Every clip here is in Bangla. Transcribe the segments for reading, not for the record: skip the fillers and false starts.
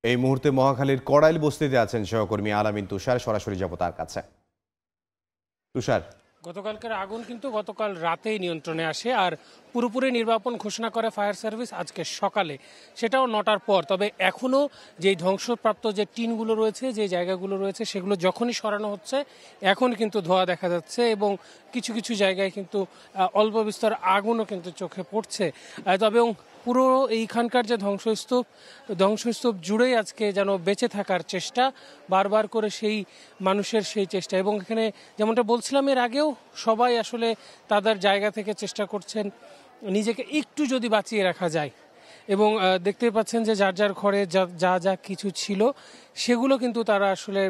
এই মুহূর্তে মহাখালীর কড়াইল বস্তিতে আছেন সহকর্মী আলামিন তুষার। সরাসরি যাব তার কাছে। তুষার, গতকালকের আগুন কিন্তু গতকাল রাতেই নিয়ন্ত্রণে আসে, আর পুরোপুরি নির্বাপন ঘোষণা করে ফায়ার সার্ভিস আজকে সকালে, সেটাও 9টার পর। তবে এখনও যেই ধ্বংসপ্রাপ্ত যে টিনগুলো রয়েছে, যে জায়গাগুলো রয়েছে, সেগুলো যখনই সরানো হচ্ছে এখন কিন্তু ধোঁয়া দেখা যাচ্ছে, এবং কিছু কিছু জায়গায় কিন্তু অল্প বিস্তর আগুনও কিন্তু চোখে পড়ছে। তবে পুরো এইখানকার যে ধ্বংসস্তূপ জুড়েই আজকে যেন বেঁচে থাকার চেষ্টা, বারবার করে সেই মানুষের সেই চেষ্টা। এবং এখানে যেমনটা বলছিলাম এর আগেও, সবাই আসলে তাদের জায়গা থেকে চেষ্টা করছেন নিজেকে একটু যদি বাঁচিয়ে রাখা যায়। এবং দেখতেই পাচ্ছেন যে যার যার ঘরে যা যা কিছু ছিল সেগুলো কিন্তু তারা আসলে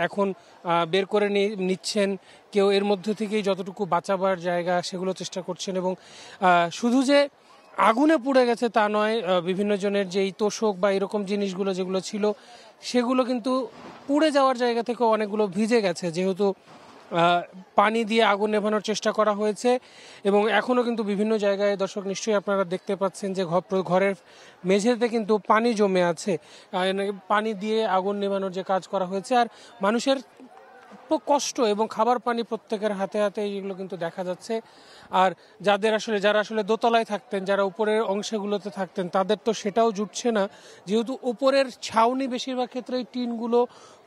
এখন বের করে নিচ্ছেন। কেউ এর মধ্যে থেকেই যতটুকু বাঁচাবার জায়গা সেগুলো চেষ্টা করছেন। এবং শুধু যে আগুনে পুড়ে গেছে তা নয়, বিভিন্ন জনের যেই তোষক বা এরকম জিনিসগুলো যেগুলো ছিল সেগুলো কিন্তু পুড়ে যাওয়ার জায়গা থেকে অনেকগুলো ভিজে গেছে, যেহেতু পানি দিয়ে আগুন নেভানোর চেষ্টা করা হয়েছে। এবং এখনও কিন্তু বিভিন্ন জায়গায়, দর্শক নিশ্চয়ই আপনারা দেখতে পাচ্ছেন যে ঘরের মেঝেতে কিন্তু পানি জমে আছে। পানি দিয়ে আগুন নেভানোর যে কাজ করা হয়েছে, আর মানুষের কষ্ট এবং খাবার পানি প্রত্যেকের হাতে হাতে এগুলো কিন্তু দেখা যাচ্ছে। আর যারা আসলে দোতলায় থাকতেন, যারা উপরের অংশগুলোতে থাকতেন, তাদের তো সেটাও জুটছে না, যেহেতু উপরের ছাউনি বেশিরভাগ ক্ষেত্রে টিনগুলো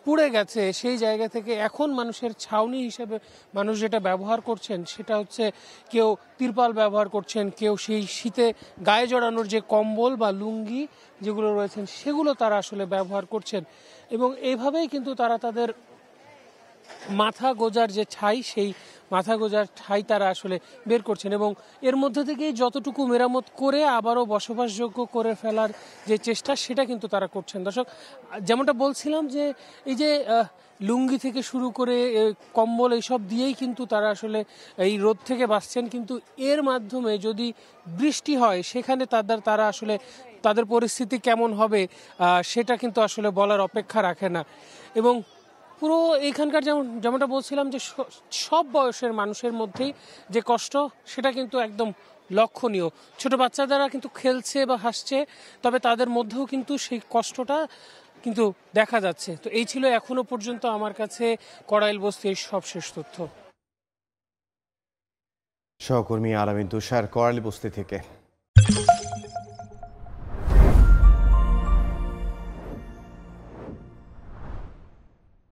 পুড়ে গেছে। সেই জায়গা থেকে এখন মানুষের ছাউনি হিসেবে মানুষ যেটা ব্যবহার করছেন সেটা হচ্ছে, কেউ তিরপাল ব্যবহার করছেন, কেউ সেই শীতে গায়ে জড়ানোর যে কম্বল বা লুঙ্গি যেগুলো রয়েছেন সেগুলো তারা আসলে ব্যবহার করছেন। এবং এইভাবেই কিন্তু তারা তাদের মাথা গোজার যে ঠাঁই, সেই মাথা গোজার ঠাঁই তারা আসলে বের করছেন। এবং এর মধ্যে থেকেই যতটুকু মেরামত করে আবারও বসবাসযোগ্য করে ফেলার যে চেষ্টা, সেটা কিন্তু তারা করছেন। দর্শক, যেমনটা বলছিলাম যে এই যে লুঙ্গি থেকে শুরু করে কম্বল এইসব দিয়েই কিন্তু তারা আসলে এই রোদ থেকে বাঁচছেন। কিন্তু এর মাধ্যমে যদি বৃষ্টি হয় সেখানে তারা আসলে তাদের পরিস্থিতি কেমন হবে সেটা কিন্তু আসলে বলার অপেক্ষা রাখে না। এবং পুরো এইখানকার যেমনটা বলছিলাম যে সব বয়সের মানুষের মধ্যেই যে কষ্ট, সেটা কিন্তু একদম লক্ষণীয়। ছোট বাচ্চারা কিন্তু খেলছে বা হাসছে, তবে তাদের মধ্যেও কিন্তু সেই কষ্টটা কিন্তু দেখা যাচ্ছে। তো এই ছিল এখনো পর্যন্ত আমার কাছে কড়াইল বস্তির সবশেষ তথ্য। সহকর্মী আলামিন তুষার, কড়াইল বস্তি থেকে।